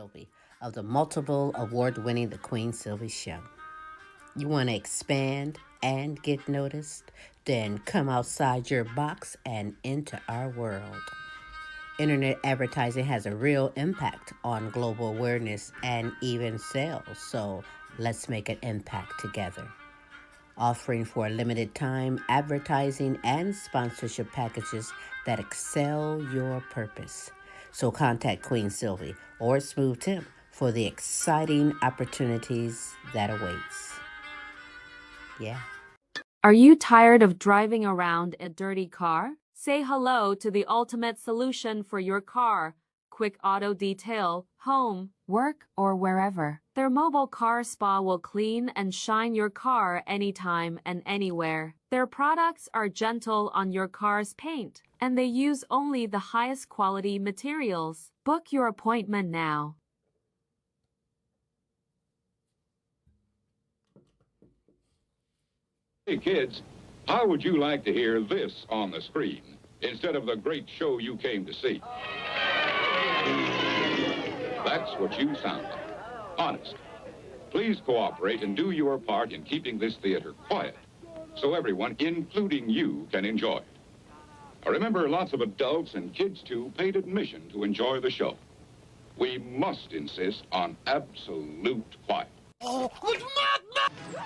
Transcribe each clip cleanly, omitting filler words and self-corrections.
Sylvie of the multiple award-winning The Queen Sylvie Show. You want to expand and get noticed? Then come outside your box and into our world. Internet advertising has a real impact on global awareness and even sales, so let's make an impact together. Offering for a limited time advertising and sponsorship packages that excel your purpose. So contact Queen Sylvie or Smooth Tim for the exciting opportunities that awaits. Yeah. Are you tired of driving around a dirty car? Say hello to the ultimate solution for your car. Quick Auto Detail, home, work, or wherever. Their mobile car spa will clean and shine your car anytime and anywhere. Their products are gentle on your car's paint, and they use only the highest quality materials. Book your appointment now. Hey kids, how would you like to hear this on the screen instead of the great show you came to see? That's what you sound like. Honest. Please cooperate and do your part in keeping this theater quiet so everyone, including you, can enjoy it. Now remember, lots of adults and kids, too, paid admission to enjoy the show. We must insist on absolute quiet. Oh, good madness!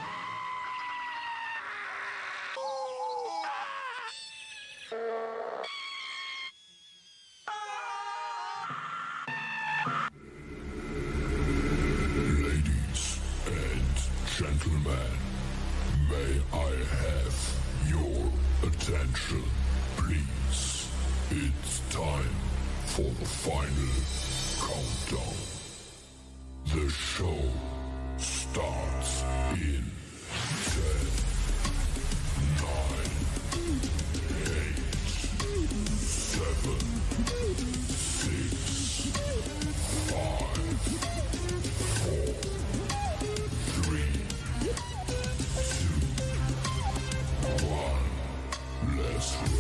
Gentlemen, may I have your attention, please? It's time for the final countdown. The show starts in 10, 9, 8, 7, 6, 5, 4, 3, let's rock.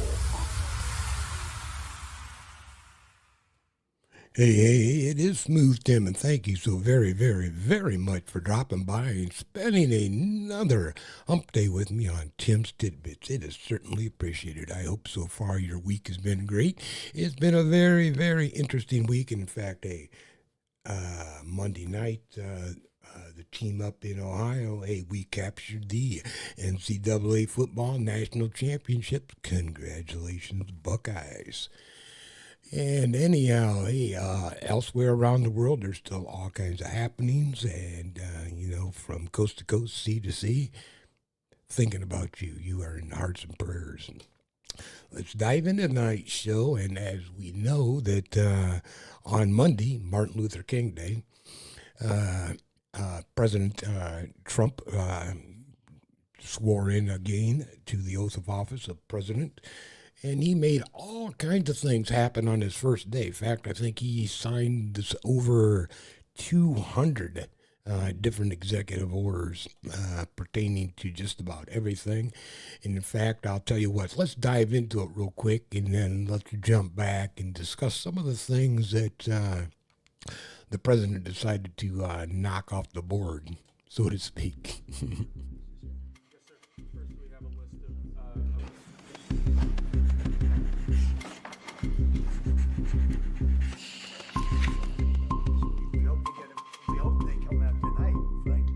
Hey, it is Smooth Tim, and thank you so very, very, very much for dropping by and spending another hump day with me on Tim's Tidbits. It is certainly appreciated. I hope so far your week has been great. It's been a very, very interesting week. In fact, Monday night, the team up in Ohio, we captured the NCAA football national championship. Congratulations, Buckeyes. And anyhow, elsewhere around the world, there's still all kinds of happenings, and, from coast to coast, sea to sea, thinking about you. You are in hearts and prayers. Let's dive into tonight's show, and as we know that on Monday, Martin Luther King Day, President Trump swore in again to the oath of office of president, and he made all kinds of things happen on his first day. In fact, I think he signed this over 200 different executive orders pertaining to just about everything. And in fact, I'll tell you what, let's dive into it real quick, and then let's jump back and discuss some of the things that the president decided to knock off the board, so to speak. We hope they come out tonight, Frank.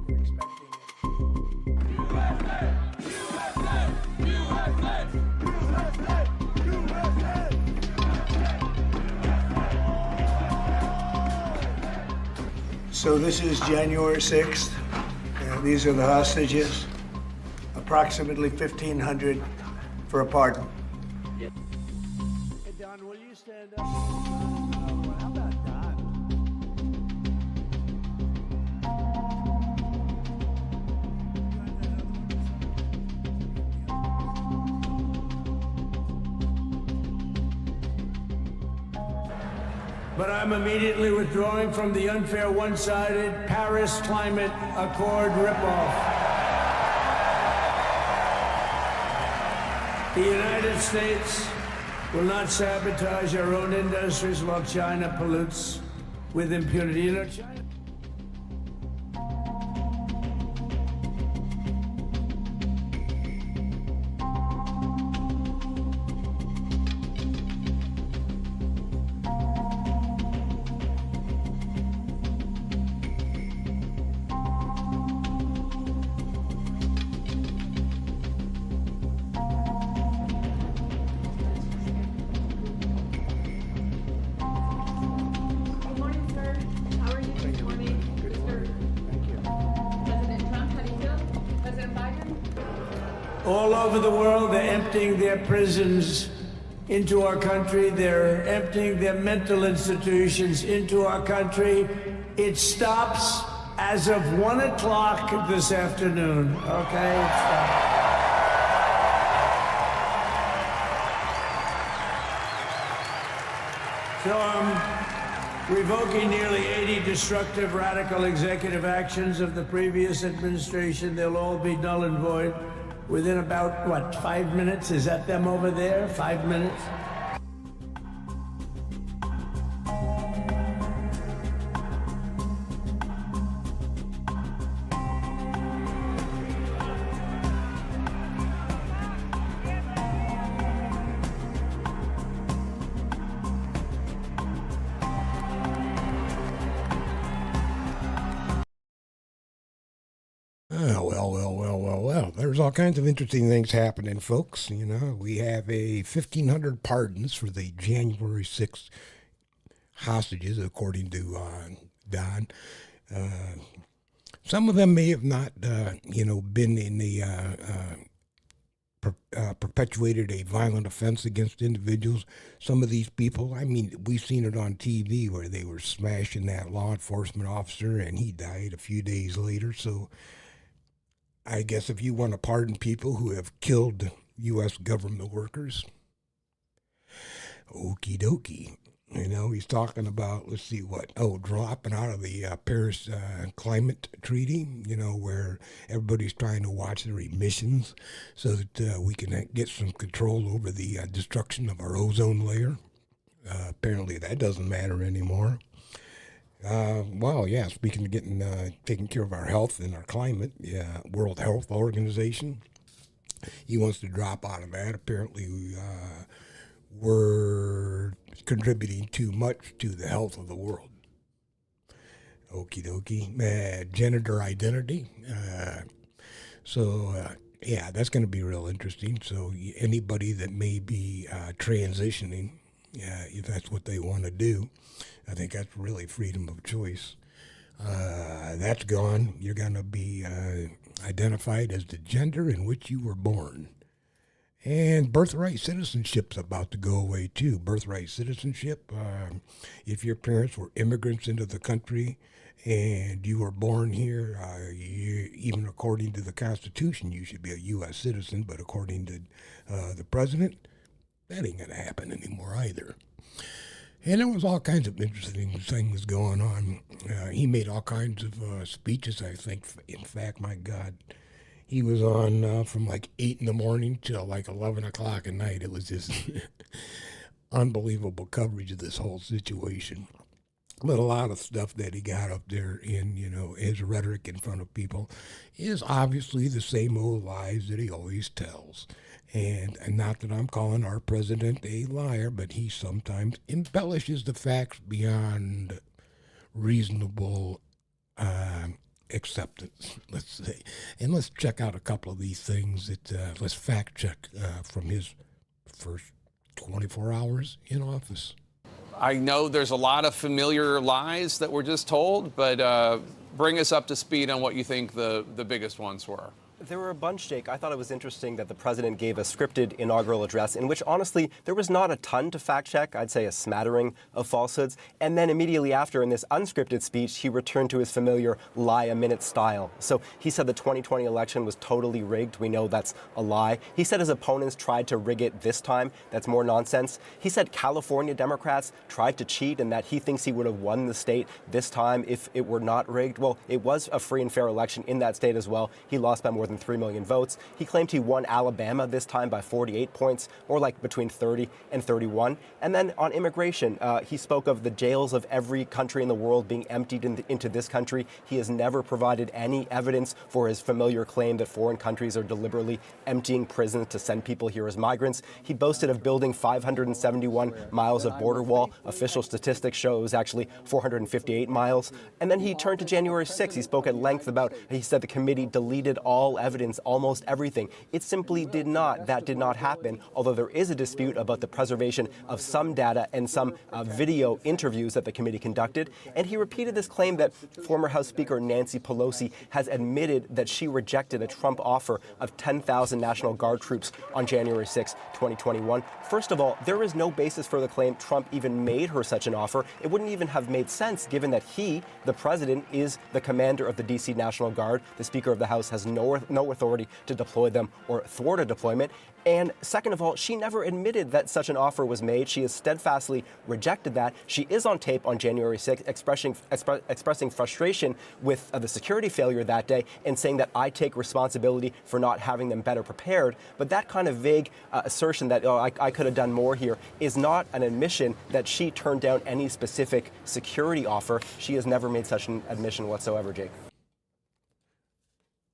We're expecting it. So this is January 6th. These are the hostages. Approximately 1,500 for a pardon. Hey, Don, will you stand up? How about Don? But I'm immediately withdrawing from the unfair, one-sided Paris Climate Accord ripoff. The United States will not sabotage our own industries while China pollutes with impunity. You know, China. All over the world, they're emptying their prisons into our country. They're emptying their mental institutions into our country. It stops as of 1 o'clock this afternoon, okay? It stops. So I'm revoking nearly 80 destructive, radical executive actions of the previous administration. They'll all be null and void within about, what, 5 minutes? Is that them over there? 5 minutes? Well, there's all kinds of interesting things happening, folks. You know, we have 1,500 pardons for the January 6th hostages, according to Don. Some of them may have not, been in the perpetuated a violent offense against individuals. Some of these people, I mean, we've seen it on TV where they were smashing that law enforcement officer and he died a few days later. So I guess if you want to pardon people who have killed U.S. government workers, okie dokie. You know, he's talking about, let's see what, dropping out of the Paris Climate Treaty, you know, where everybody's trying to watch their emissions so that we can get some control over the destruction of our ozone layer. Apparently that doesn't matter anymore. Speaking of getting taking care of our health and our climate, World Health Organization, he wants to drop out of that. Apparently, we're contributing too much to the health of the world. Okie dokie. Gender identity. That's going to be real interesting. So anybody that may be transitioning, if that's what they want to do, I think that's really freedom of choice. That's gone. You're going to be identified as the gender in which you were born. And birthright citizenship's about to go away too. Birthright citizenship, if your parents were immigrants into the country and you were born here, even according to the Constitution, you should be a U.S. citizen. But according to the president, that ain't going to happen anymore either. And there was all kinds of interesting things going on. He made all kinds of speeches, I think. In fact, my God, he was on from like 8 in the morning till like 11 o'clock at night. It was just unbelievable coverage of this whole situation. But a lot of stuff that he got up there in, his rhetoric in front of people is obviously the same old lies that he always tells. And not that I'm calling our president a liar, but he sometimes embellishes the facts beyond reasonable acceptance, let's say. And let's check out a couple of these things that, let's fact check from his first 24 hours in office. I know there's a lot of familiar lies that were just told, but bring us up to speed on what you think the biggest ones were. There were a bunch, Jake. I thought it was interesting that the president gave a scripted inaugural address in which, honestly, there was not a ton to fact check. I'd say a smattering of falsehoods. And then immediately after, in this unscripted speech, he returned to his familiar lie-a-minute style. So he said the 2020 election was totally rigged. We know that's a lie. He said his opponents tried to rig it this time. That's more nonsense. He said California Democrats tried to cheat and that he thinks he would have won the state this time if it were not rigged. Well, it was a free and fair election in that state as well. He lost by more than 3 million votes. He claimed he won Alabama this time by 48 points, more like between 30 and 31. And then on immigration, he spoke of the jails of every country in the world being emptied into this country. He has never provided any evidence for his familiar claim that foreign countries are deliberately emptying prisons to send people here as migrants. He boasted of building 571 miles of border wall. Official statistics show it was actually 458 miles. And then he turned to January 6th. He spoke at length about, he said the committee deleted all evidence, almost everything. It simply did not. That did not happen, although there is a dispute about the preservation of some data and some video interviews that the committee conducted. And he repeated this claim that former House Speaker Nancy Pelosi has admitted that she rejected a Trump offer of 10,000 National Guard troops on January 6, 2021. First of all, there is no basis for the claim Trump even made her such an offer. It wouldn't even have made sense given that he, the president, is the commander of the D.C. National Guard. The Speaker of the House has no authority to deploy them or thwart a deployment. And second of all, she never admitted that such an offer was made. She has steadfastly rejected that. She is on tape on January 6th expressing frustration with the security failure that day and saying that I take responsibility for not having them better prepared. But that kind of vague assertion that I could have done more here is not an admission that she turned down any specific security offer. She has never made such an admission whatsoever, Jake.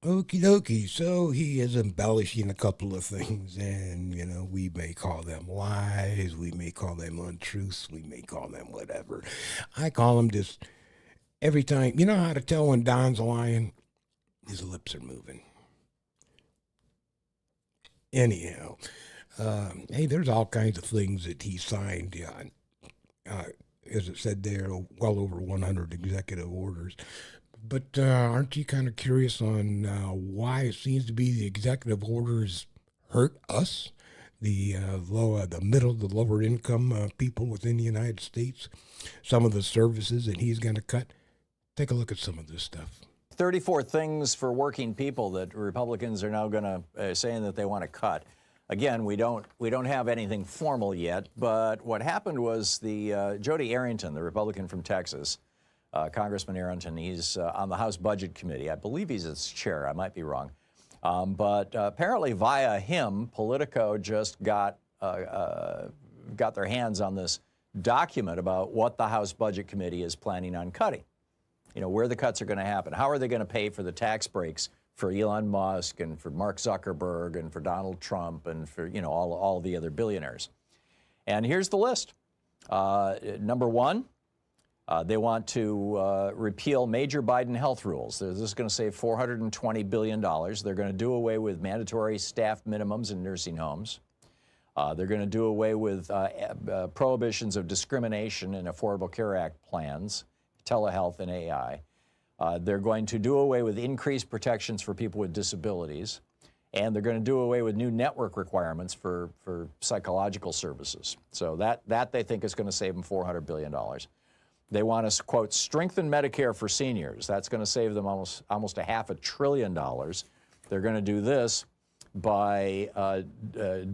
Okie dokie. So he is embellishing a couple of things, and, we may call them lies, we may call them untruths, we may call them whatever. I call them just every time. You know how to tell when Don's lying? His lips are moving. Anyhow, hey, there's all kinds of things that he signed, as it said there, well over 100 executive orders. But aren't you kind of curious on why it seems to be the executive orders hurt us, the lower income people within the United States? Some of the services that he's going to cut. Take a look at some of this stuff. 34 things for working people that Republicans are now going to saying that they want to cut. Again, we don't have anything formal yet. But what happened was the Jody Arrington, the Republican from Texas. Congressman Arrington, he's on the House Budget Committee. I believe he's its chair. I might be wrong. But apparently via him, Politico just got their hands on this document about what the House Budget Committee is planning on cutting. Where the cuts are going to happen. How are they going to pay for the tax breaks for Elon Musk and for Mark Zuckerberg and for Donald Trump and for, all the other billionaires. And here's the list. Number one, they want to repeal major Biden health rules. This is going to save $420 billion. They're going to do away with mandatory staff minimums in nursing homes. They're going to do away with prohibitions of discrimination in Affordable Care Act plans, telehealth, and AI. They're going to do away with increased protections for people with disabilities. And they're going to do away with new network requirements for psychological services. So that they think is going to save them $400 billion. They want to, quote, strengthen Medicare for seniors. That's going to save them almost $500 billion. They're going to do this by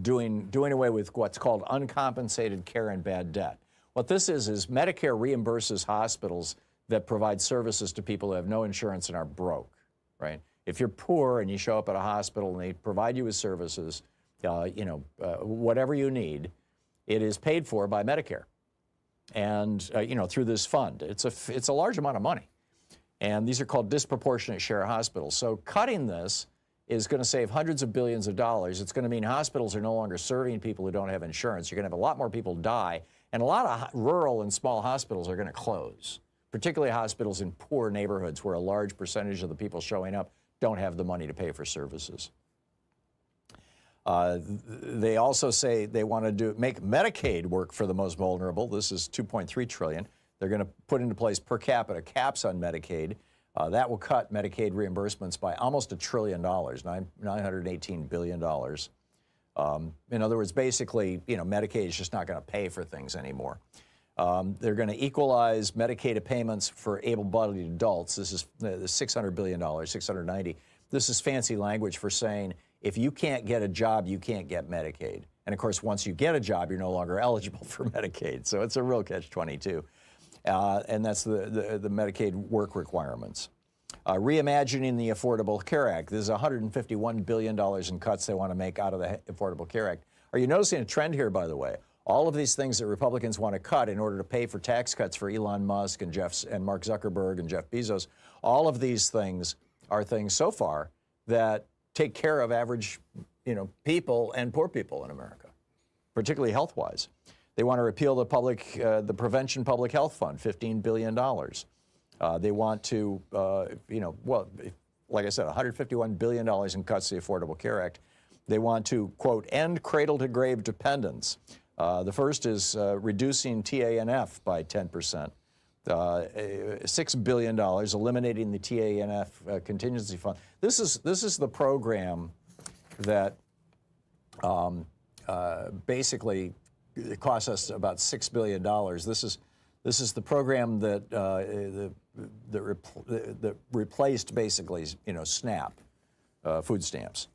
doing away with what's called uncompensated care and bad debt. What this is Medicare reimburses hospitals that provide services to people who have no insurance and are broke, right? If you're poor and you show up at a hospital and they provide you with services, whatever you need, it is paid for by Medicare. And, through this fund. It's a large amount of money. And these are called disproportionate share hospitals. So cutting this is going to save hundreds of billions of dollars. It's going to mean hospitals are no longer serving people who don't have insurance. You're going to have a lot more people die. And a lot of rural and small hospitals are going to close, particularly hospitals in poor neighborhoods where a large percentage of the people showing up don't have the money to pay for services. They also say they want to make Medicaid work for the most vulnerable. This is $2.3 trillion. They're going to put into place per capita caps on Medicaid. That will cut Medicaid reimbursements by almost $1 trillion, $918 billion. In other words, basically, Medicaid is just not going to pay for things anymore. They're going to equalize Medicaid payments for able-bodied adults. This is $600 billion, $690. This is fancy language for saying if you can't get a job, you can't get Medicaid. And of course, once you get a job, you're no longer eligible for Medicaid. So it's a real catch-22. And that's the Medicaid work requirements. Reimagining the Affordable Care Act. There's $151 billion in cuts they want to make out of the Affordable Care Act. Are you noticing a trend here, by the way? All of these things that Republicans want to cut in order to pay for tax cuts for Elon Musk and Mark Zuckerberg and Jeff Bezos, all of these things are things so far that take care of average, people and poor people in America, particularly health-wise. They want to repeal the Prevention Public Health Fund, $15 billion. They want to, like I said, $151 billion in cuts to the Affordable Care Act. They want to, quote, end cradle-to-grave dependence. The first is reducing TANF by 10%. $6 billion, eliminating the TANF contingency fund. This is the program that basically costs us about $6 billion. This is the program that replaced basically, SNAP, food stamps.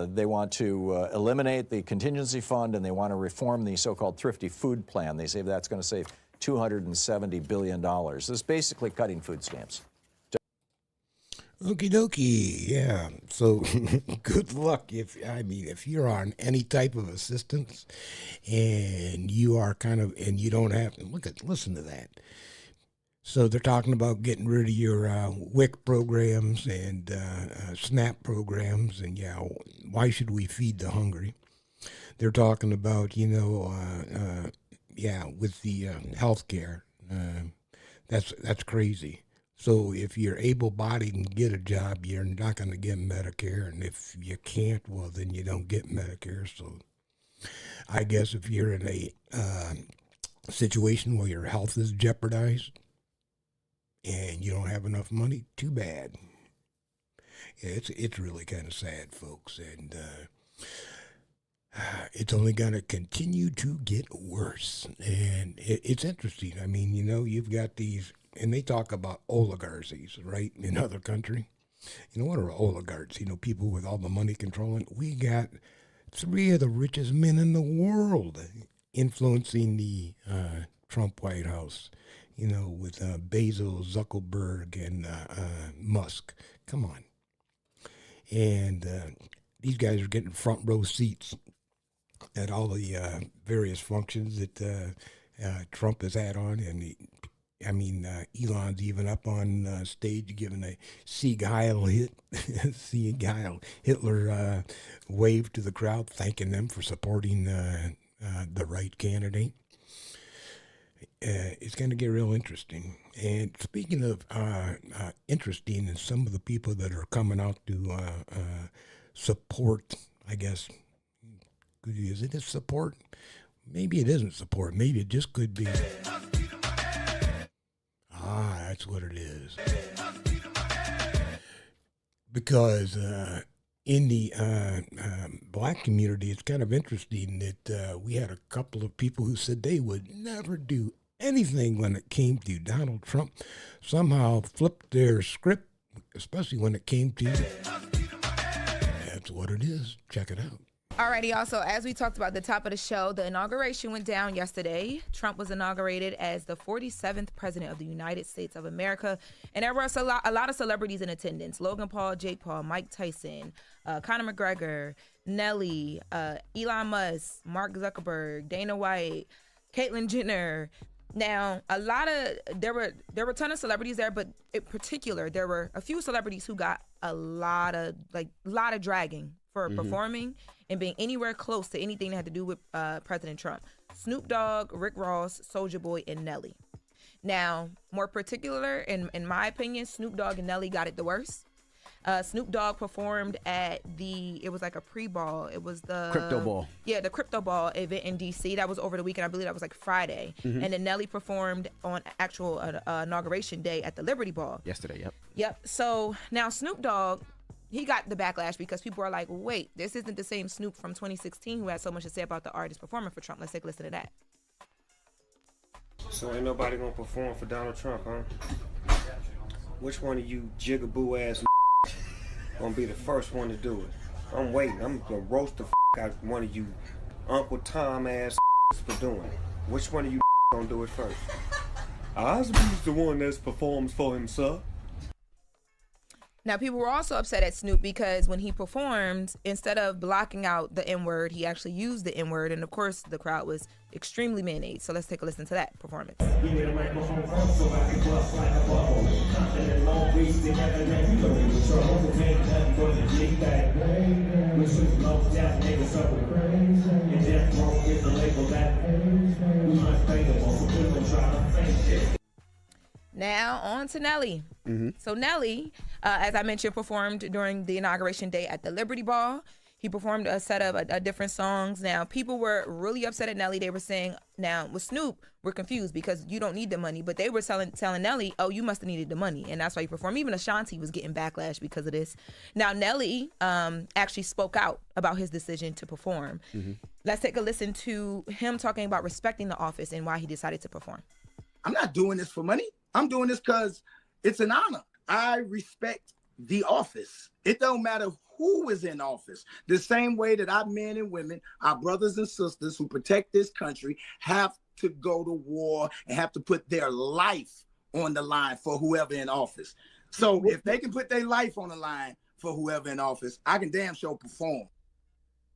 They want to eliminate the contingency fund, and they want to reform the so-called thrifty food plan. They say that's going to save $270 billion. This is basically cutting food stamps. Okie dokie, yeah. So good luck if you're on any type of assistance and you are and you don't have listen to that. So they're talking about getting rid of your WIC programs and SNAP programs, and why should we feed the hungry? They're talking about, with the health care. That's crazy. So if you're able-bodied and get a job, you're not going to get Medicare, and if you can't, well, then you don't get Medicare. So I guess if you're in a situation where your health is jeopardized and you don't have enough money, too bad. Yeah, it's really kind of sad, folks, and it's only going to continue to get worse. And it's interesting. I mean, you've got these. And they talk about oligarchies, right, in other countries. What are oligarchs? People with all the money controlling. We got 3 of the richest men in the world influencing the Trump White House, with Bezos, Zuckerberg, and Musk. Come on. And these guys are getting front row seats at all the various functions that Trump has had on, and Elon's even up on stage giving a Sieg Heil Hitler wave to the crowd, thanking them for supporting the right candidate. It's going to get real interesting. And speaking of interesting, and some of the people that are coming out to support, I guess, is it a support? Maybe it isn't support. Maybe it just could be. That's what it is. Because in the black community, it's kind of interesting that we had a couple of people who said they would never do anything when it came to Donald Trump. Somehow flipped their script, especially when it came to. That's what it is. Check it out. Alrighty, also, as we talked about at the top of the show, the inauguration went down yesterday. Trump was inaugurated as the 47th president of the United States of America. And there were a lot of celebrities in attendance. Logan Paul, Jake Paul, Mike Tyson, Conor McGregor, Nelly, Elon Musk, Mark Zuckerberg, Dana White, Caitlyn Jenner. Now, there were a ton of celebrities there, but in particular, there were a few celebrities who got a lot of dragging for performing and being anywhere close to anything that had to do with President Trump. Snoop Dogg, Rick Ross, Soulja Boy, and Nelly. Now, more particular, in my opinion, Snoop Dogg and Nelly got it the worst. Snoop Dogg performed at it was like a pre-ball. It was the Crypto Ball. Yeah, the Crypto Ball event in D.C. That was over the weekend. I believe that was like Friday. Mm-hmm. And then Nelly performed on actual inauguration day at the Liberty Ball. Yesterday, yep. Yep. So now Snoop Dogg, he got the backlash because people are like, wait, this isn't the same Snoop from 2016 who had so much to say about the artist performing for Trump. Let's take a listen to that. So ain't nobody gonna perform for Donald Trump, huh? Which one of you jigaboo ass gonna be the first one to do it? I'm waiting. I'm gonna roast the out one of you Uncle Tom ass for doing it. Which one of you gonna do it first? Osby's the one that performs for himself. Now, people were also upset at Snoop because when he performed, instead of blocking out the N-word, he actually used the N-word. And, of course, the crowd was extremely mayonnaise. So let's take a listen to that performance. Now, on to Nelly. So Nelly, as I mentioned, performed during the inauguration day at the Liberty Ball. He performed a set of different songs. Now, people were really upset at Nelly. They were saying, now, with Snoop, we're confused because you don't need the money. But they were telling Nelly, oh, you must have needed the money. And that's why he performed. Even Ashanti was getting backlash because of this. Now, Nelly actually spoke out about his decision to perform. Let's take a listen to him talking about respecting the office and why he decided to perform. I'm not doing this for money. I'm doing this because it's an honor. I respect the office. It don't matter who is in office. The same way that our men and women, our brothers and sisters who protect this country have to go to war and have to put their life on the line for whoever in office. So if they can put their life on the line for whoever in office, I can damn sure perform.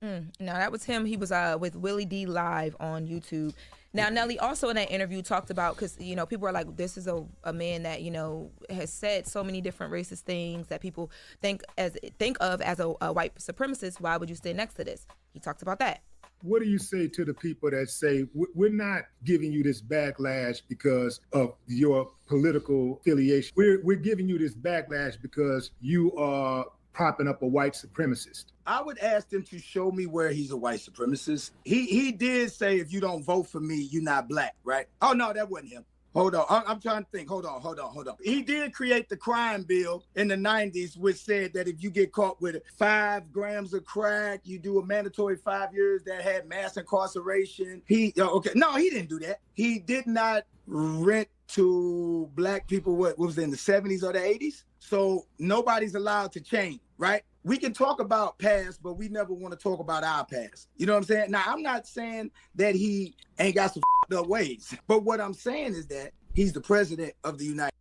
Now, that was him. He was with Willie D live on YouTube. Now, Nelly also in that interview talked about, because, you know, people are like, this is a man that, you know, has said so many different racist things that people think of as a white supremacist. Why would you stay next to this? He talked about that. What do you say to the people that say, we're not giving you this backlash because of your political affiliation? We're giving you this backlash because you are propping up a white supremacist. I would ask them to show me where he's a white supremacist. He did say, if you don't vote for me, you're not black, right? Oh, no, that wasn't him. Hold on. I'm trying to think. Hold on. He did create the crime bill in the 90s, which said that if you get caught with 5 grams of crack, you do a mandatory 5 years that had mass incarceration. No, he didn't do that. He did not rent to black people, what was it, in the 70s or the 80s? So nobody's allowed to change, right? We can talk about past, but we never want to talk about our past. You know what I'm saying? Now, I'm not saying that he ain't got some up ways, but what I'm saying is that he's the president of the United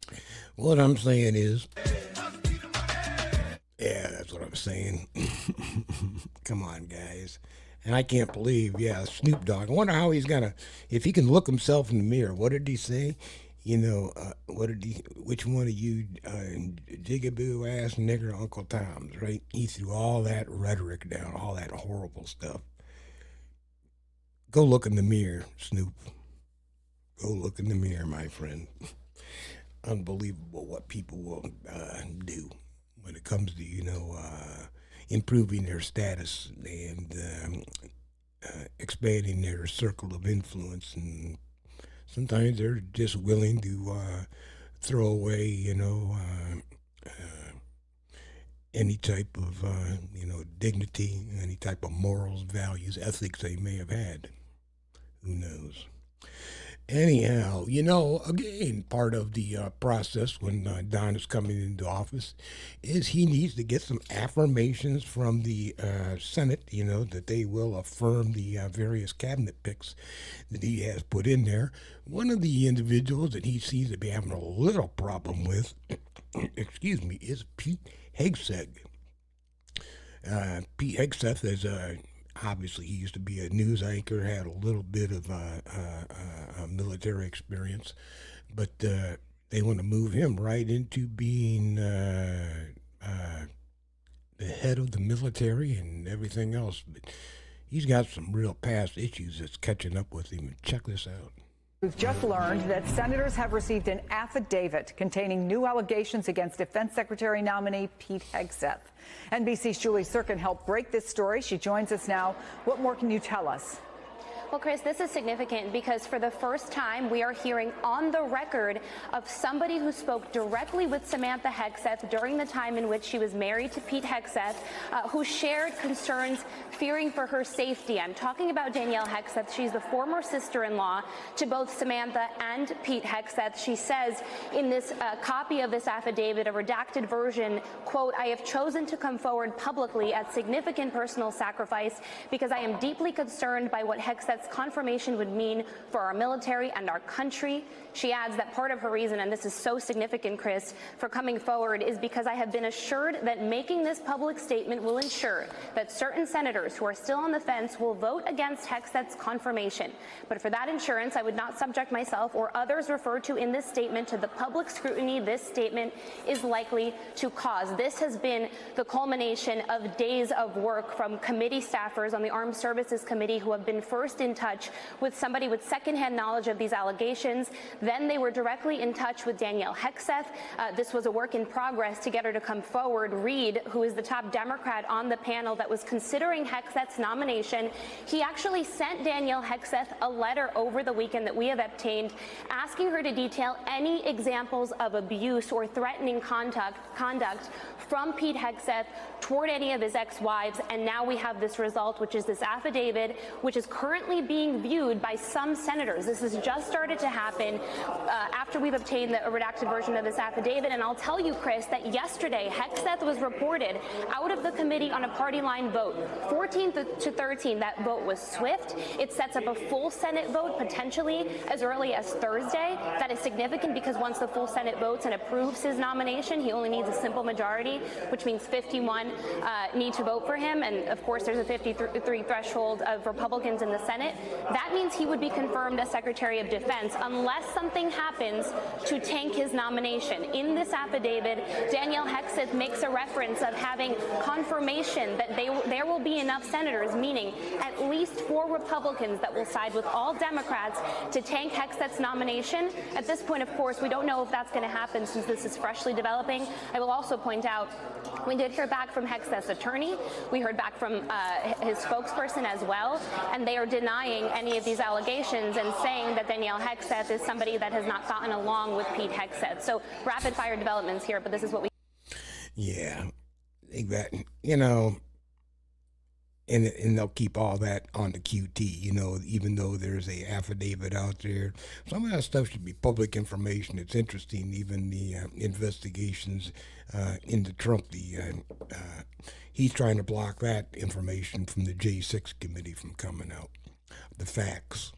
States. What I'm saying is, yeah, that's what I'm saying. Come on, guys. And I can't believe, Snoop Dogg. I wonder how he's gonna, if he can look himself in the mirror. What did he say? You know, which one of you jigaboo ass nigger Uncle Tom's, right? He threw all that rhetoric down, all that horrible stuff. Go look in the mirror, Snoop. Go look in the mirror, my friend. Unbelievable what people will do when it comes to, you know, improving their status and expanding their circle of influence. And sometimes they're just willing to throw away, you know, any type of, you know, dignity, any type of morals, values, ethics they may have had. Who knows? Anyhow, you know, again, part of the process when Don is coming into office is he needs to get some affirmations from the Senate, you know, that they will affirm the various cabinet picks that he has put in there. One of the individuals that he seems to be having a little problem with, excuse me, is Pete Hegseth. Pete Hegseth is obviously, he used to be a news anchor, had a little bit of military experience, but they want to move him right into being the head of the military and everything else. But he's got some real past issues that's catching up with him. Check this out. We've just learned that senators have received an affidavit containing new allegations against Defense Secretary nominee Pete Hegseth. NBC's Julie Sirkin helped break this story. She joins us now. What more can you tell us? Well, Chris, this is significant because for the first time, we are hearing on the record of somebody who spoke directly with Samantha Hegseth during the time in which she was married to Pete Hegseth, who shared concerns fearing for her safety. I'm talking about Danielle Hegseth. She's the former sister-in-law to both Samantha and Pete Hegseth. She says in this copy of this affidavit, a redacted version, quote, "I have chosen to come forward publicly at significant personal sacrifice because I am deeply concerned by what Hegseth Hexeth's confirmation would mean for our military and our country. She adds that part of her reason, and this is so significant, Chris, for coming forward is because I have been assured that making this public statement will ensure that certain senators who are still on the fence will vote against Hexeth's confirmation. But for that assurance, I would not subject myself or others referred to in this statement to the public scrutiny this statement is likely to cause. This has been the culmination of days of work from committee staffers on the Armed Services Committee who have been first in touch with somebody with secondhand knowledge of these allegations. Then they were directly in touch with Danielle Hexeth. This was a work in progress to get her to come forward. Reid, who is the top Democrat on the panel that was considering Hexeth's nomination, he actually sent Danielle Hexeth a letter over the weekend that we have obtained asking her to detail any examples of abuse or threatening conduct from Pete Hegseth toward any of his ex-wives, and now we have this result, which is this affidavit, which is currently being viewed by some senators. This has just started to happen after we've obtained a redacted version of this affidavit, and I'll tell you, Chris, that yesterday Hegseth was reported out of the committee on a party line vote. 14 to 13, that vote was swift. It sets up a full Senate vote potentially as early as Thursday. That is significant because once the full Senate votes and approves his nomination, he only needs a simple majority, which means 51 need to vote for him. And of course, there's a 53 threshold of Republicans in the Senate. That means he would be confirmed as Secretary of Defense unless something happens to tank his nomination. In this affidavit, Danielle Hexeth makes a reference of having confirmation that there will be enough senators, meaning at least 4 Republicans that will side with all Democrats to tank Hexeth's nomination. At this point, of course, we don't know if that's going to happen since this is freshly developing. I will also point out we did hear back from Hexeth's attorney. We heard back from his spokesperson as well, and they are denying any of these allegations and saying that Danielle Hexeth is somebody that has not gotten along with Pete Hegseth. So rapid fire developments here, but this is what we... Yeah, exactly. You know, and they'll keep all that on the QT, you know, even though there's a affidavit out there. Some of that stuff should be public information. It's interesting, even the investigations into Trump, he's trying to block that information from the J6 committee from coming out, the facts.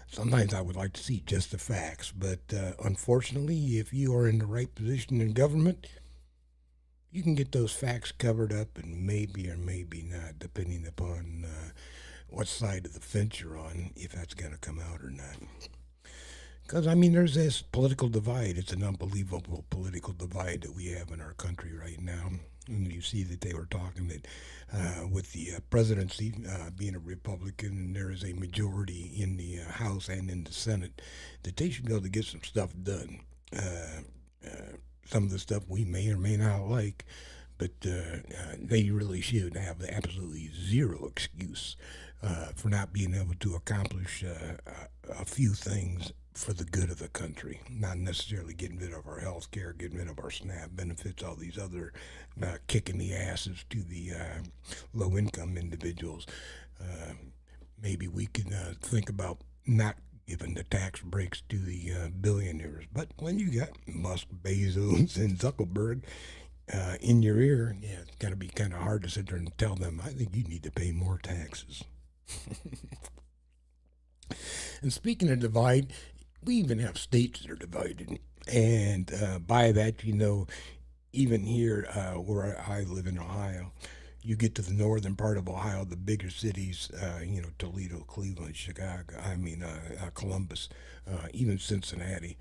Sometimes I would like to see just the facts, but unfortunately, if you are in the right position in government, you can get those facts covered up and maybe or maybe not, depending upon what side of the fence you're on, if that's going to come out or not. Because, I mean, there's this political divide. It's an unbelievable political divide that we have in our country right now. And you see that they were talking that with the presidency being a Republican, and there is a majority in the House and in the Senate, that they should be able to get some stuff done. Some of the stuff we may or may not like, but they really should have absolutely zero excuse for not being able to accomplish a few things for the good of the country, not necessarily getting rid of our health care, getting rid of our SNAP benefits, all these other kicking the asses to the low-income individuals. Maybe we could think about not giving the tax breaks to the billionaires. But when you got Musk, Bezos, and Zuckerberg in your ear, yeah, it's got to be kind of hard to sit there and tell them, I think you need to pay more taxes. And speaking of divide, we even have states that are divided. And by that, you know, even here where I live in Ohio, you get to the northern part of Ohio, the bigger cities, you know, Toledo, Cleveland, Chicago, Columbus, even Cincinnati,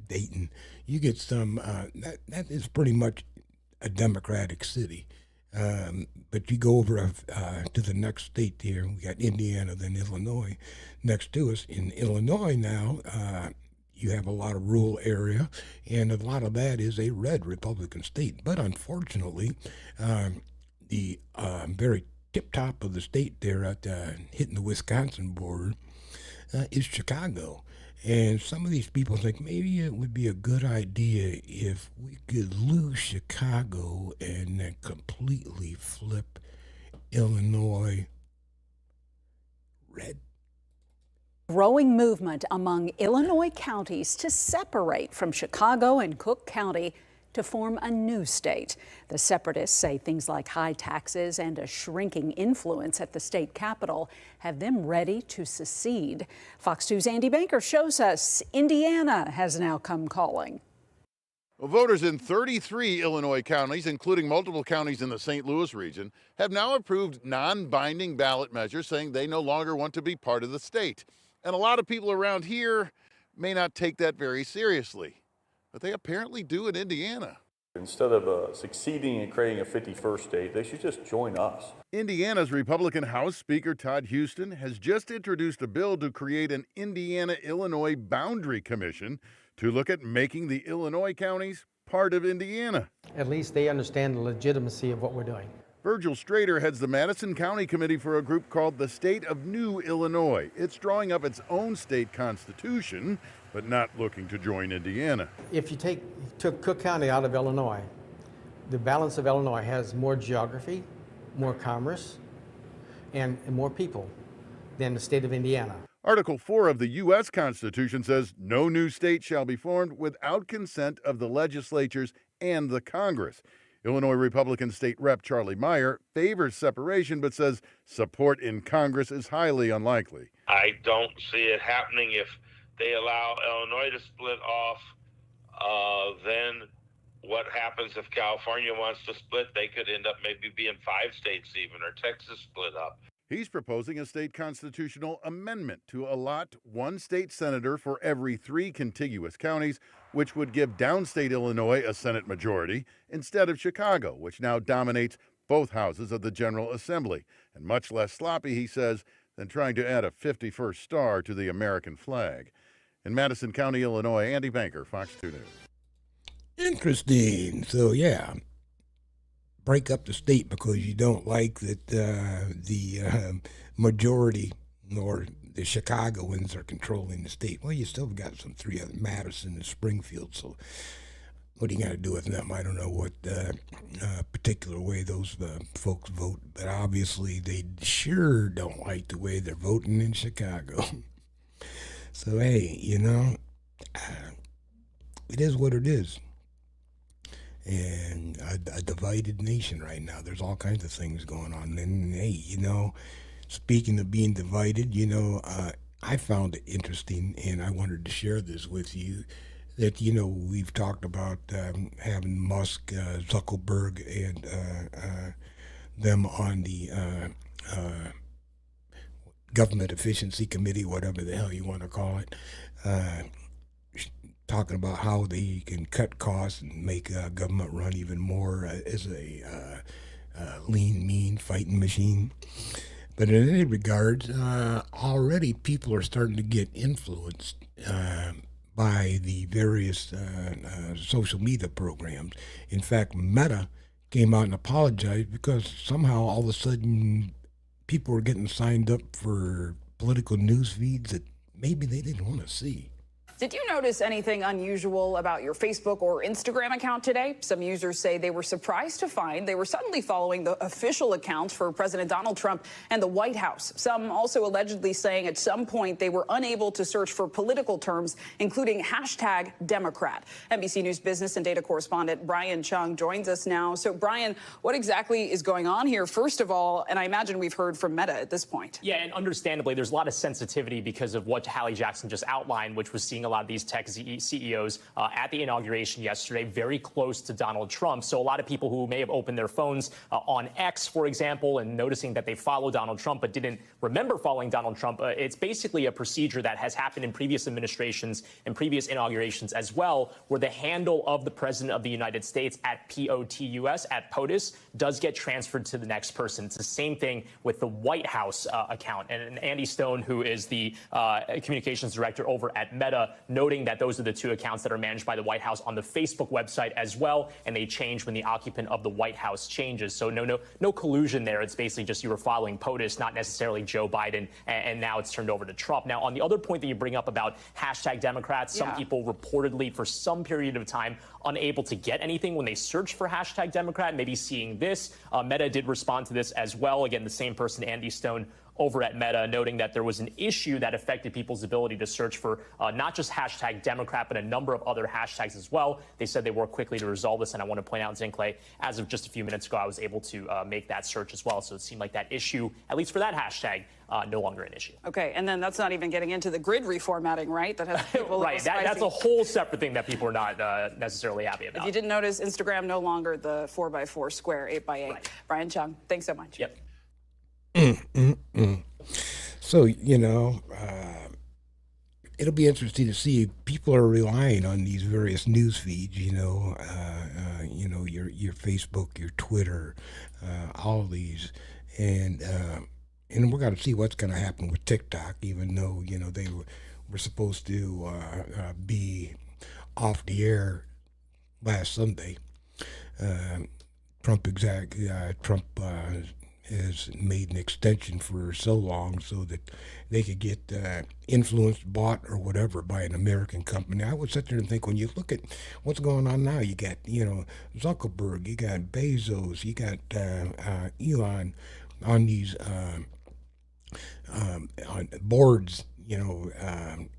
Dayton. You get some, that is pretty much a Democratic city. But you go over to the next state here, we got Indiana, then Illinois next to us. In Illinois now, you have a lot of rural area, and a lot of that is a red Republican state. But unfortunately, the very tip top of the state there at hitting the Wisconsin border is Chicago. And some of these people think maybe it would be a good idea if we could lose Chicago and then completely flip Illinois red. Growing movement among Illinois counties to separate from Chicago and Cook County to form a new state. The separatists say things like high taxes and a shrinking influence at the state capitol have them ready to secede. Fox 2's Andy Banker shows us Indiana has now come calling. Well, voters in 33 Illinois counties, including multiple counties in the St. Louis region, have now approved non-binding ballot measures saying they no longer want to be part of the state. And a lot of people around here may not take that very seriously, but they apparently do in Indiana. Instead of succeeding and creating a 51st state, they should just join us. Indiana's Republican House Speaker Todd Houston has just introduced a bill to create an Indiana-Illinois Boundary Commission to look at making the Illinois counties part of Indiana. At least they understand the legitimacy of what we're doing. Virgil Strader heads the Madison County Committee for a group called the State of New Illinois. It's drawing up its own state constitution, but not looking to join Indiana. If you took Cook County out of Illinois, the balance of Illinois has more geography, more commerce, and more people than the state of Indiana. Article 4 of the U.S. Constitution says no new state shall be formed without consent of the legislatures and the Congress. Illinois Republican State Rep. Charlie Meyer favors separation, but says support in Congress is highly unlikely. I don't see it happening. If they allow Illinois to split off, then what happens if California wants to split? They could end up maybe being 5 states even, or Texas split up. He's proposing a state constitutional amendment to allot one state senator for every 3 contiguous counties, which would give downstate Illinois a Senate majority instead of Chicago, which now dominates both houses of the General Assembly, and much less sloppy, he says, than trying to add a 51st star to the American flag. In Madison County, Illinois, Andy Banker, Fox 2 News. Interesting. So, yeah. Break up the state because you don't like that the majority or the Chicagoans are controlling the state. Well, you still got some 3 other, Madison and Springfield. So what are you going to do with them? I don't know what particular way those folks vote, but obviously they sure don't like the way they're voting in Chicago. So, hey, you know, it is what it is. And a divided nation right now. There's all kinds of things going on. And, hey, you know, speaking of being divided, you know, I found it interesting, and I wanted to share this with you, that, you know, we've talked about having Musk, Zuckerberg, and them on the Government Efficiency Committee, whatever the hell you want to call it, talking about how they can cut costs and make government run even more as a lean, mean fighting machine. But in any regards, already people are starting to get influenced by the various social media programs. In fact, Meta came out and apologized because somehow all of a sudden people were getting signed up for political news feeds that maybe they didn't want to see. Did you notice anything unusual about your Facebook or Instagram account today? Some users say they were surprised to find they were suddenly following the official accounts for President Donald Trump and the White House. Some also allegedly saying at some point they were unable to search for political terms, including hashtag Democrat. NBC News business and data correspondent Brian Chung joins us now. So, Brian, what exactly is going on here? First of all, and I imagine we've heard from Meta at this point. Yeah, and understandably, there's a lot of sensitivity because of what Hallie Jackson just outlined, which was seeing a lot of these tech CEOs at the inauguration yesterday, very close to Donald Trump. So a lot of people who may have opened their phones on X, for example, and noticing that they follow Donald Trump but didn't remember following Donald Trump, it's basically a procedure that has happened in previous administrations and previous inaugurations as well, where the handle of the President of the United States at POTUS, at POTUS, does get transferred to the next person. It's the same thing with the White House account. And Andy Stone, who is the communications director over at Meta, noting that those are the 2 accounts that are managed by the White House on the Facebook website as well, and they change when the occupant of the White House changes. So no collusion there. It's basically just you were following POTUS, not necessarily Joe Biden, and now it's turned over to Trump. Now, on the other point that you bring up about hashtag Democrats, some people reportedly for some period of time unable to get anything when they search for hashtag Democrat, maybe seeing this. Meta did respond to this as well. Again, the same person, Andy Stone, over at Meta, noting that there was an issue that affected people's ability to search for not just hashtag Democrat, but a number of other hashtags as well. They said they worked quickly to resolve this, and I want to point out, Zinkley, as of just a few minutes ago, I was able to make that search as well. So it seemed like that issue, at least for that hashtag, no longer an issue. Okay, and then that's not even getting into the grid reformatting, right? That has people right, that's a whole separate thing that people are not necessarily happy about. If you didn't notice, Instagram no longer the 4x4 square 8x8. Right. Brian Chung, thanks so much. Yep. So, you know, it'll be interesting to see if people are relying on these various news feeds, you know, your Facebook, your Twitter, all of these. And we're going to see what's going to happen with TikTok, even though, you know, they were supposed to be off the air last Sunday. Trump has made an extension for so long so that they could get influenced, bought, or whatever by an American company. I would sit there and think, when you look at what's going on now, you got, you know, Zuckerberg, you got Bezos, you got Elon on these on boards, you know,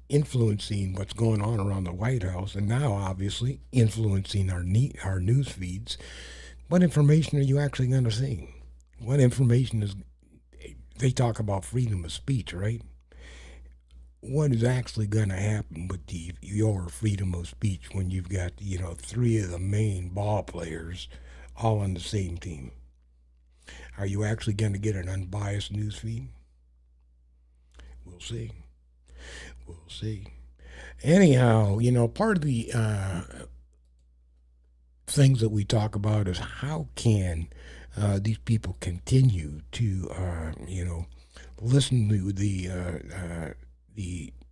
influencing what's going on around the White House, and now obviously influencing our news feeds. What information are you actually going to see? What information is, they talk about freedom of speech, right? What is actually going to happen with your freedom of speech when you've got, you know, three of the main ball players all on the same team? Are you actually going to get an unbiased news feed? We'll see. We'll see. Anyhow, you know, part of the things that we talk about is how can these people continue to, you know, listen to the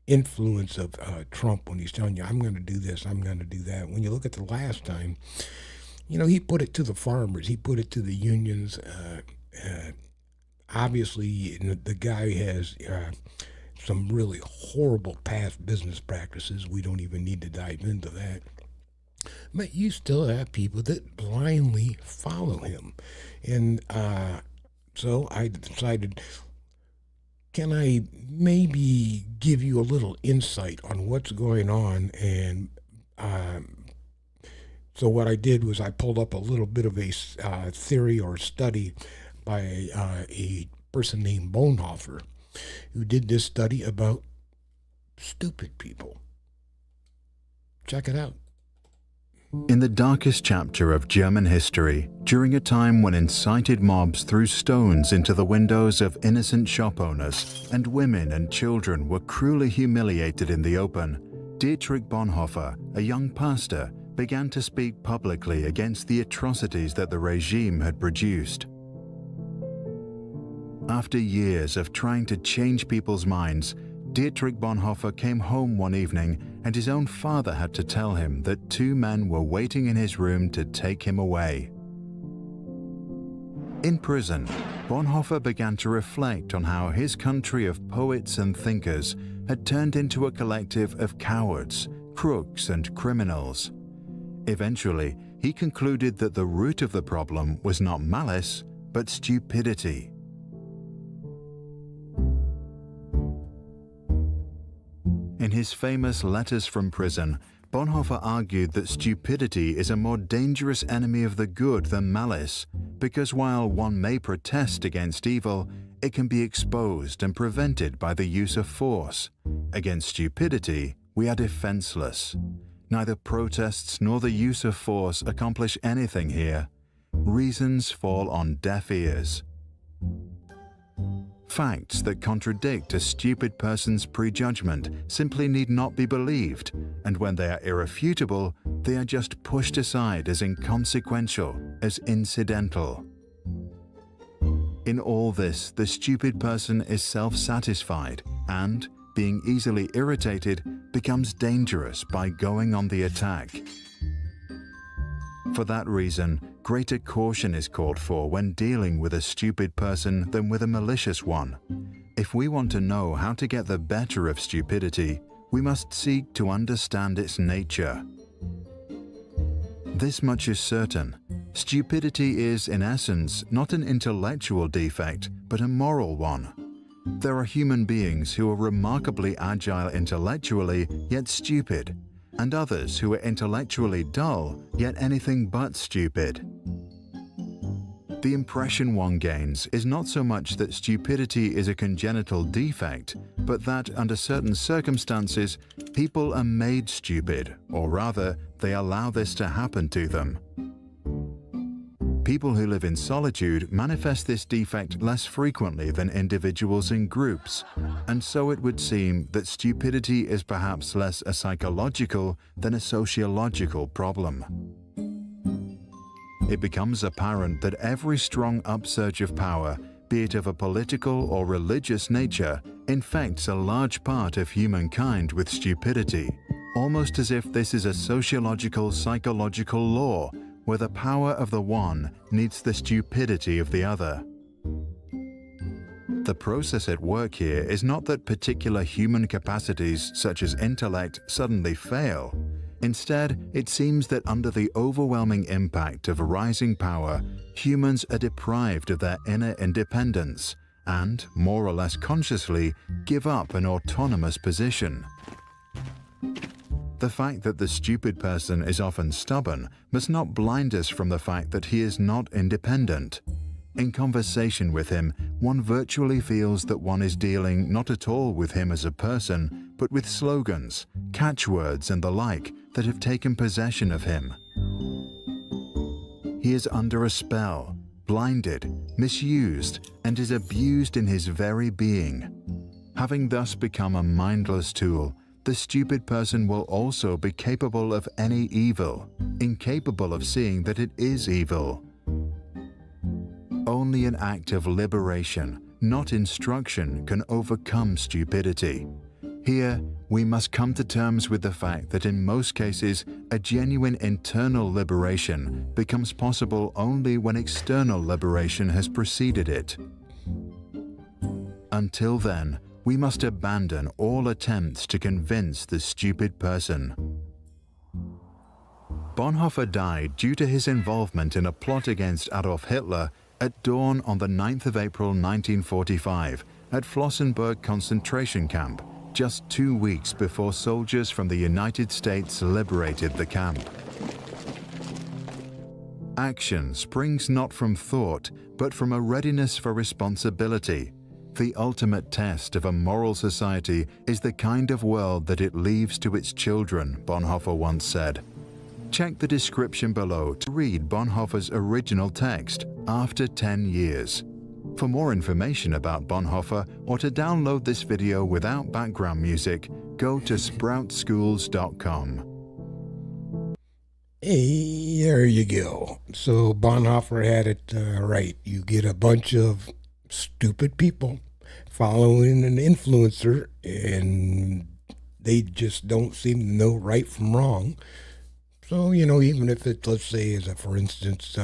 influence of Trump when he's telling you, I'm going to do this, I'm going to do that. When you look at the last time, you know, he put it to the farmers, he put it to the unions. Obviously, the guy has some really horrible past business practices. We don't even need to dive into that. But you still have people that blindly follow him. And so I decided, can I maybe give you a little insight on what's going on? And so what I did was I pulled up a little bit of a theory or study by a person named Bonhoeffer, who did this study about stupid people. Check it out. In the darkest chapter of German history, during a time when incited mobs threw stones into the windows of innocent shop owners and women and children were cruelly humiliated in the open, Dietrich Bonhoeffer, a young pastor, began to speak publicly against the atrocities that the regime had produced. After years of trying to change people's minds, Dietrich Bonhoeffer came home one evening and his own father had to tell him that two men were waiting in his room to take him away. In prison, Bonhoeffer began to reflect on how his country of poets and thinkers had turned into a collective of cowards, crooks, and criminals. Eventually, he concluded that the root of the problem was not malice, but stupidity. In his famous Letters from Prison, Bonhoeffer argued that stupidity is a more dangerous enemy of the good than malice, because while one may protest against evil, it can be exposed and prevented by the use of force. Against stupidity, we are defenseless. Neither protests nor the use of force accomplish anything here. Reasons fall on deaf ears. Facts that contradict a stupid person's prejudgment simply need not be believed, and when they are irrefutable, they are just pushed aside as inconsequential, as incidental. In all this, the stupid person is self-satisfied and, being easily irritated, becomes dangerous by going on the attack. For that reason, greater caution is called for when dealing with a stupid person than with a malicious one. If we want to know how to get the better of stupidity, we must seek to understand its nature. This much is certain. Stupidity is, in essence, not an intellectual defect, but a moral one. There are human beings who are remarkably agile intellectually, yet stupid, and others who are intellectually dull, yet anything but stupid. The impression one gains is not so much that stupidity is a congenital defect, but that under certain circumstances, people are made stupid, or rather, they allow this to happen to them. People who live in solitude manifest this defect less frequently than individuals in groups, and so it would seem that stupidity is perhaps less a psychological than a sociological problem. It becomes apparent that every strong upsurge of power, be it of a political or religious nature, infects a large part of humankind with stupidity, almost as if this is a sociological, psychological law, where the power of the one needs the stupidity of the other. The process at work here is not that particular human capacities, such as intellect, suddenly fail. Instead, it seems that under the overwhelming impact of rising power, humans are deprived of their inner independence and, more or less consciously, give up an autonomous position. The fact that the stupid person is often stubborn must not blind us from the fact that he is not independent. In conversation with him, one virtually feels that one is dealing not at all with him as a person, but with slogans, catchwords, and the like that have taken possession of him. He is under a spell, blinded, misused, and is abused in his very being. Having thus become a mindless tool, the stupid person will also be capable of any evil, incapable of seeing that it is evil. Only an act of liberation, not instruction, can overcome stupidity. Here, we must come to terms with the fact that in most cases, a genuine internal liberation becomes possible only when external liberation has preceded it. Until then, we must abandon all attempts to convince the stupid person. Bonhoeffer died due to his involvement in a plot against Adolf Hitler at dawn on the 9th of April 1945 at Flossenburg concentration camp, just 2 weeks before soldiers from the United States liberated the camp. Action springs not from thought, but from a readiness for responsibility. The ultimate test of a moral society is the kind of world that it leaves to its children, Bonhoeffer once said. Check the description below to read Bonhoeffer's original text, After 10 Years. For more information about Bonhoeffer or to download this video without background music, go to sproutschools.com. Hey, there you go. So Bonhoeffer had it right. You get a bunch of stupid people following an influencer, and they just don't seem to know right from wrong. So, even if it, let's say, is for instance,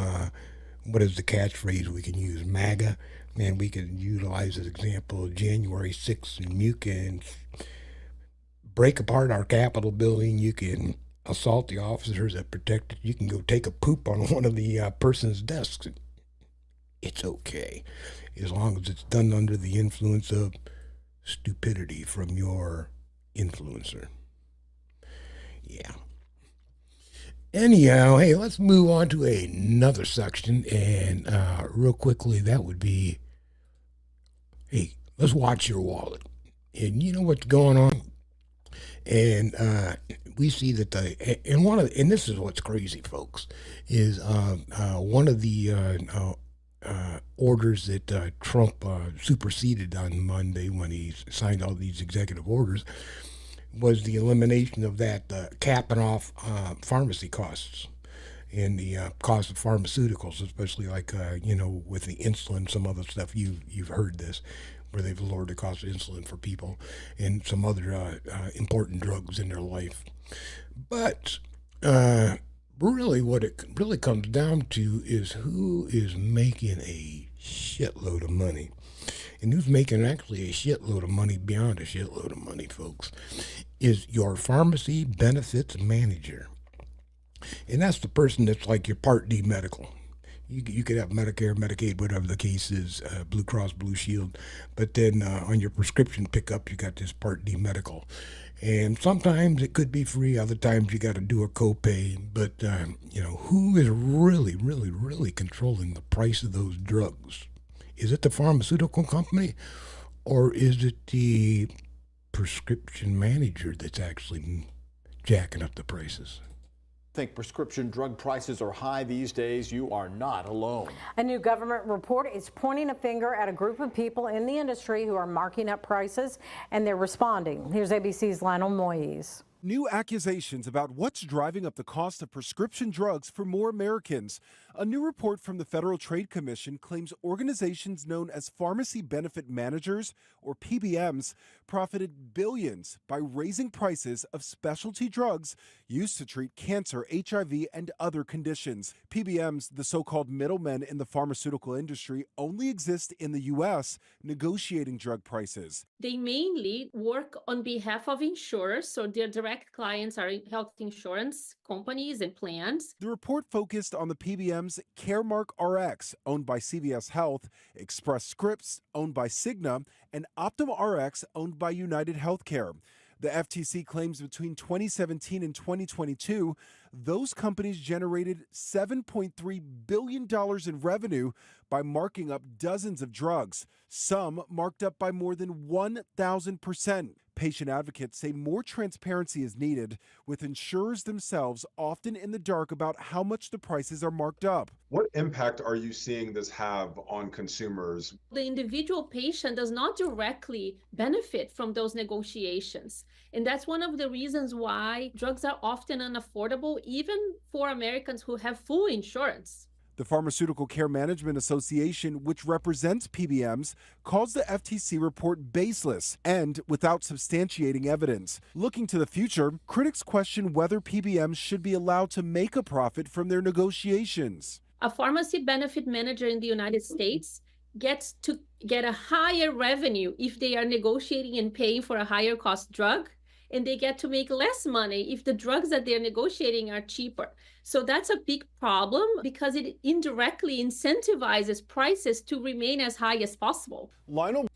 what is the catchphrase we can use? MAGA. Man, we could utilize as example January 6th, and you can break apart our Capitol building. You can assault the officers that protect it. You can go take a poop on one of the person's desks. It's okay, as long as it's done under the influence of stupidity from your influencer. Yeah. Anyhow, hey, let's move on to another section, and real quickly, that would be, hey, let's watch your wallet. And you know what's going on? And we see that and this is what's crazy, folks, is one of the orders that Trump superseded on Monday when he signed all these executive orders was the elimination of that capping off pharmacy costs and the cost of pharmaceuticals, especially like with the insulin, some other stuff. You've heard this, where they've lowered the cost of insulin for people and some other important drugs in their life. But really, what it really comes down to is who is making a shitload of money. And who's making actually a shitload of money beyond a shitload of money, folks, is your pharmacy benefits manager. And that's the person that's like your Part D medical. You could have Medicare, Medicaid, whatever the case is, Blue Cross, Blue Shield, but then on your prescription pickup, you got this Part D medical. And sometimes it could be free, other times you got to do a copay. But, who is really, really, really controlling the price of those drugs? Is it the pharmaceutical company, or is it the prescription manager that's actually jacking up the prices? Think prescription drug prices are high these days, you are not alone. A new government report is pointing a finger at a group of people in the industry who are marking up prices, and they're responding. Here's ABC's Lionel Moyes. New accusations about what's driving up the cost of prescription drugs for more Americans. A new report from the Federal Trade Commission claims organizations known as pharmacy benefit managers, or PBMs, profited billions by raising prices of specialty drugs used to treat cancer, HIV, and other conditions. PBMs, the so-called middlemen in the pharmaceutical industry, only exist in the U.S., negotiating drug prices. They mainly work on behalf of insurers, so their direct clients are health insurance companies and plans. The report focused on the PBM's Caremark RX, owned by CVS Health, Express Scripts, owned by Cigna, and Optum RX, owned by United Healthcare. The FTC claims between 2017 and 2022, those companies generated $7.3 billion in revenue by marking up dozens of drugs, some marked up by more than 1,000%. Patient advocates say more transparency is needed, with insurers themselves often in the dark about how much the prices are marked up. What impact are you seeing this have on consumers? The individual patient does not directly benefit from those negotiations. And that's one of the reasons why drugs are often unaffordable, even for Americans who have full insurance. The Pharmaceutical Care Management Association, which represents PBMs, calls the FTC report baseless and without substantiating evidence. Looking to the future, critics question whether PBMs should be allowed to make a profit from their negotiations. A pharmacy benefit manager in the United States gets to get a higher revenue if they are negotiating and paying for a higher cost drug, and they get to make less money if the drugs that they're negotiating are cheaper. So that's a big problem because it indirectly incentivizes prices to remain as high as possible. Lionel?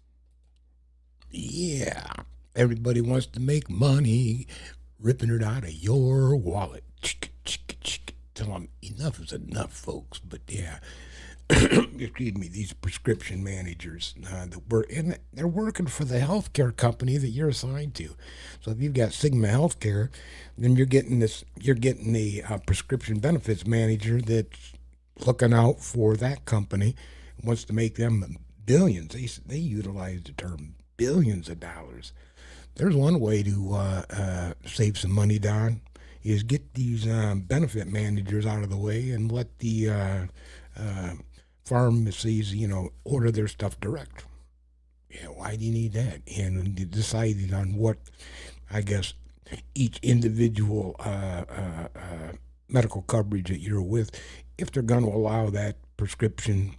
Yeah, everybody wants to make money, ripping it out of your wallet. Tell them enough is enough, folks. But yeah, excuse me, these prescription managers, they're working for the healthcare company that you're assigned to. So if you've got Sigma Healthcare, then you're getting a prescription benefits manager that's looking out for that company, wants to make them billions. They utilize the term billions of dollars. There's one way to save some money, Don, is get these benefit managers out of the way and let the pharmacies, order their stuff direct. Yeah, why do you need that? And deciding on what, I guess, each individual medical coverage that you're with, if they're going to allow that prescription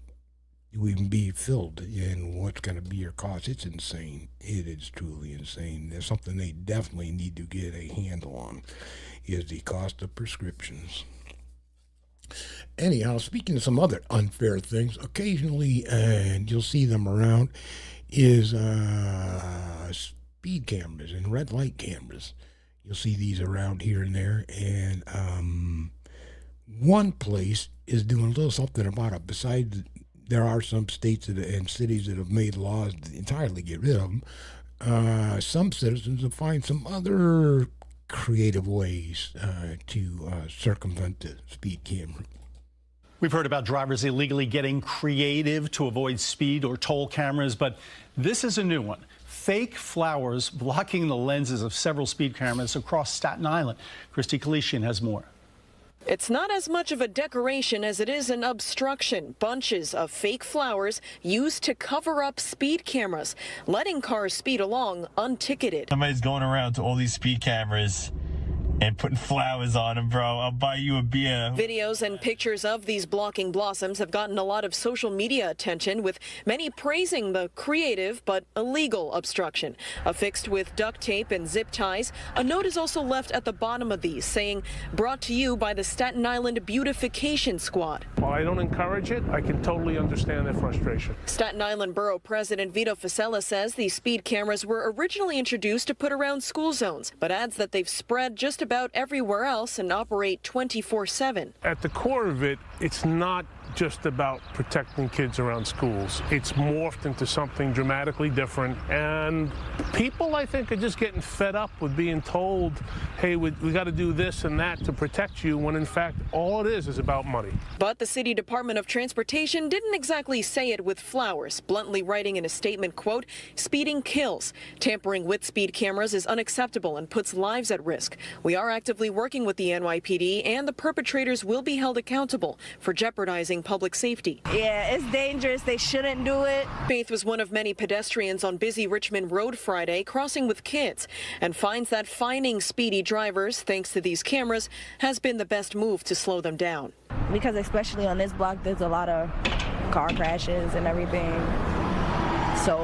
to even be filled, and what's going to be your cost. It's insane. It is truly insane. There's something they definitely need to get a handle on, is the cost of prescriptions. Anyhow, speaking of some other unfair things, occasionally, and you'll see them around, is speed cameras and red light cameras. You'll see these around here and there, and one place is doing a little something about it. Besides, there are some states and cities that have made laws to entirely get rid of them. Some citizens have found some other creative ways to circumvent the speed camera. We've heard about drivers illegally getting creative to avoid speed or toll cameras, but this is a new one. Fake flowers blocking the lenses of several speed cameras across Staten Island. Christy Kalishian has more. It's not as much of a decoration as it is an obstruction. Bunches of fake flowers used to cover up speed cameras, letting cars speed along unticketed. Somebody's going around to all these speed cameras and putting flowers on them, bro. I'll buy you a beer. Videos and pictures of these blocking blossoms have gotten a lot of social media attention, with many praising the creative but illegal obstruction. Affixed with duct tape and zip ties, a note is also left at the bottom of these saying, "Brought to you by the Staten Island Beautification Squad." While I don't encourage it, I can totally understand their frustration. Staten Island Borough President Vito Fossella says these speed cameras were originally introduced to put around school zones, but adds that they've spread just about everywhere else and operate 24/7. At the core of it, it's not just about protecting kids around schools. It's morphed into something dramatically different, and people, I think, are just getting fed up with being told, hey, we got to do this and that to protect you, when in fact all it is about money. But the City Department of Transportation didn't exactly say it with flowers, bluntly writing in a statement, quote, "Speeding kills. Tampering with speed cameras is unacceptable and puts lives at risk. We are actively working with the NYPD, and the perpetrators will be held accountable for jeopardizing public safety." Yeah, it's dangerous. They shouldn't do it. Faith was one of many pedestrians on busy Richmond Road Friday crossing with kids, and finds that fining speedy drivers, thanks to these cameras, has been the best move to slow them down. Because especially on this block, there's a lot of car crashes and everything. So,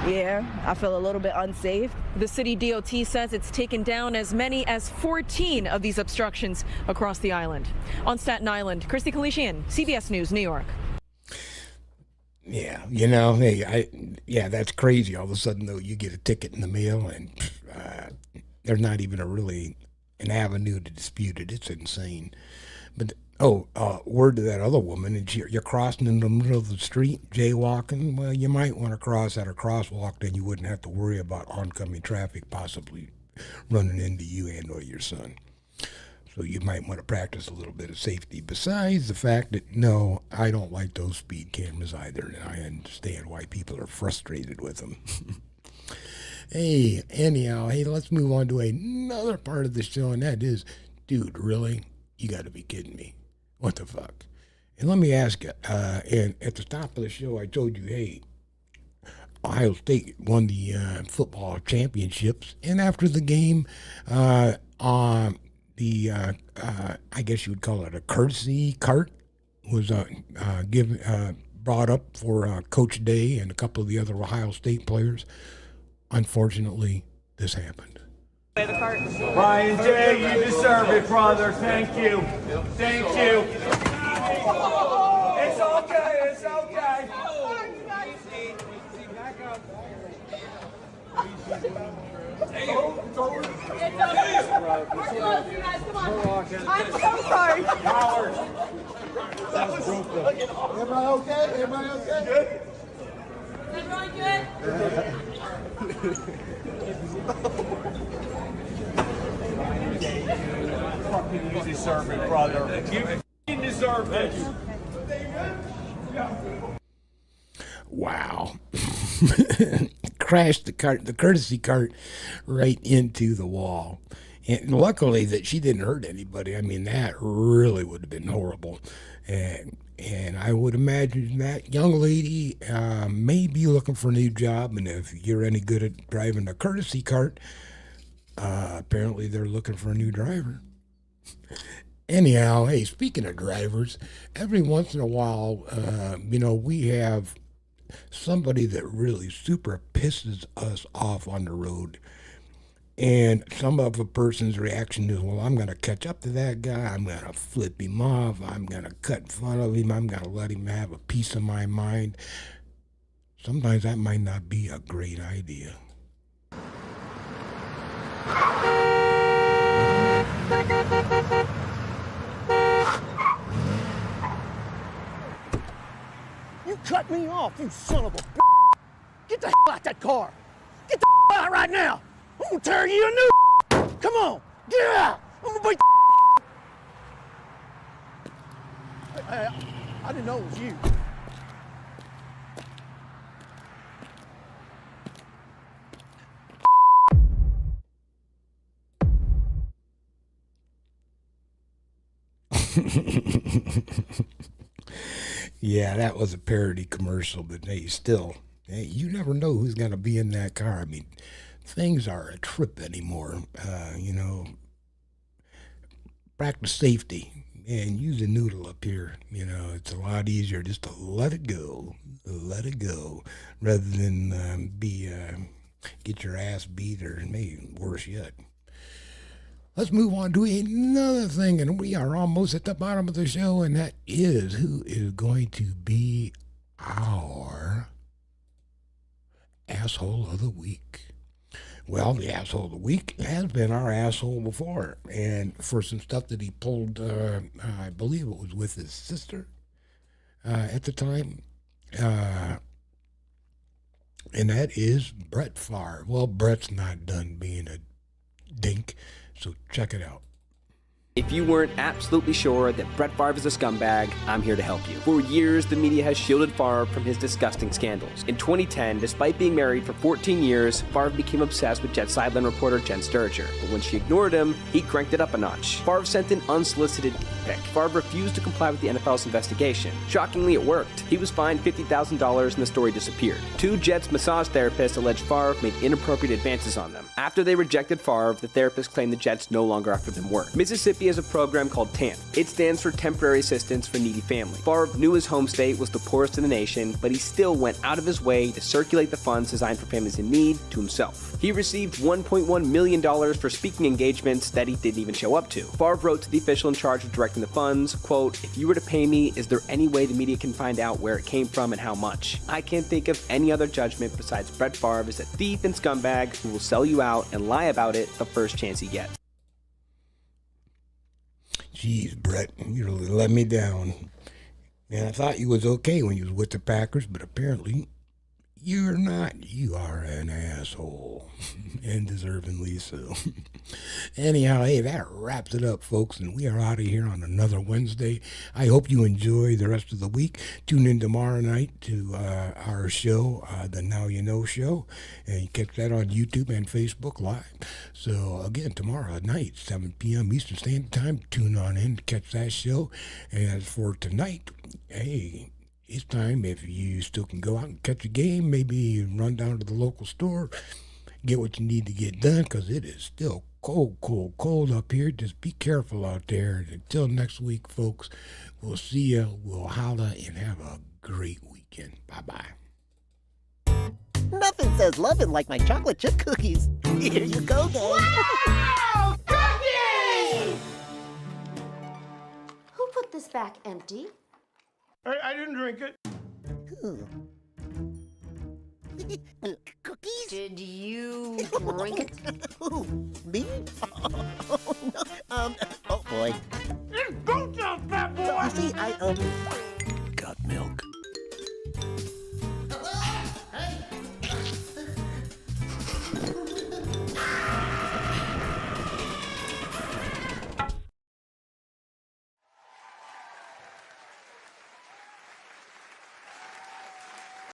yeah, I feel a little bit unsafe. The city DOT says it's taken down as many as 14 of these obstructions across the island. On Staten Island, Christy Kalishian, CBS News, New York. Yeah, you know, hey, that's crazy. All of a sudden, though, you get a ticket in the mail, and there's not even an avenue to dispute it. It's insane. But word to that other woman, and you're crossing in the middle of the street, jaywalking. Well, you might want to cross at a crosswalk, then you wouldn't have to worry about oncoming traffic possibly running into you and or your son. So you might want to practice a little bit of safety. Besides the fact that, no, I don't like those speed cameras either, and I understand why people are frustrated with them. Hey, anyhow, let's move on to another part of the show, and that is, dude, really? You got to be kidding me. What the fuck? And let me ask you, and at the top of the show, I told you, hey, Ohio State won the football championships, and after the game, I guess you would call it a courtesy cart, was brought up for Coach Day and a couple of the other Ohio State players. Unfortunately, this happened. Ryan J., you deserve it, brother. Thank you. Thank you. It's okay. It's okay. I'm so sorry. Everybody okay? Everybody okay? Good. Everyone good? You deserve it, brother. You deserve it. Wow. Crashed the courtesy cart right into the wall. And luckily that she didn't hurt anybody. I mean, that really would have been horrible. And I would imagine that young lady may be looking for a new job. And if you're any good at driving a courtesy cart, apparently they're looking for a new driver. Anyhow, hey, speaking of drivers, every once in a while, we have somebody that really super pisses us off on the road. And some of a person's reaction is, well, I'm going to catch up to that guy. I'm going to flip him off. I'm going to cut fun of him. I'm going to let him have a piece of my mind. Sometimes that might not be a great idea. You cut me off, you son of a b****. Get the hell out that car. Get the hell out right now. I'm gonna tear you a new. Come on, get out. I'm gonna beat the. Hey, I didn't know it was you. Yeah, that was a parody commercial, but hey, still, you never know who's going to be in that car. I mean, things are a trip anymore. practice safety and use a noodle up here. You know, it's a lot easier just to let it go, rather than get your ass beat, or maybe worse yet. Let's move on to another thing, and we are almost at the bottom of the show, and that is who is going to be our asshole of the week. Well, the asshole of the week has been our asshole before, and for some stuff that he pulled, I believe it was with his sister at the time, and that is Brett Favre. Well, Brett's not done being a dink, so check it out. If you weren't absolutely sure that Brett Favre is a scumbag, I'm here to help you. For years, the media has shielded Favre from his disgusting scandals. In 2010, despite being married for 14 years, Favre became obsessed with Jet sideline reporter Jen Sturger. But when she ignored him, he cranked it up a notch. Favre sent an unsolicited pic. Favre refused to comply with the NFL's investigation. Shockingly, it worked. He was fined $50,000 and the story disappeared. 2 Jets massage therapists alleged Favre made inappropriate advances on them. After they rejected Favre, the therapists claimed the Jets no longer offered them work. Mississippi has a program called TAMP. It stands for Temporary Assistance for Needy Families. Favre knew his home state was the poorest in the nation, but he still went out of his way to circulate the funds designed for families in need to himself. He received $1.1 million for speaking engagements that he didn't even show up to. Favre wrote to the official in charge of directing the funds, quote, "If you were to pay me, is there any way the media can find out where it came from and how much? I can't think of any other judgment besides Brett Favre is a thief and scumbag who will sell you out and lie about it the first chance he gets." Jeez, Brett, you really let me down. Man, I thought you was okay when you was with the Packers, but apparently you're not. You are an asshole, and deservingly so. Anyhow, hey, that wraps it up, folks, and we are out of here on another Wednesday. I hope you enjoy the rest of the week. Tune in tomorrow night to our show, the Now You Know Show, and you catch that on YouTube and Facebook Live. So, again, tomorrow night, 7 p.m. Eastern Standard Time, tune on in to catch that show. And as for tonight, hey, it's time, if you still can go out and catch a game, maybe run down to the local store, get what you need to get done, because it is still cold up here. Just be careful out there. And until next week, folks, we'll see you, we'll holla, and have a great weekend. Bye-bye. Nothing says loving like my chocolate chip cookies. Here you go, gang. Wow! Cookies! Who put this back empty? I didn't drink it. Cookies? Did you drink it? Who? Me? Oh, no. Oh, boy. Don't tell fat boy! You see,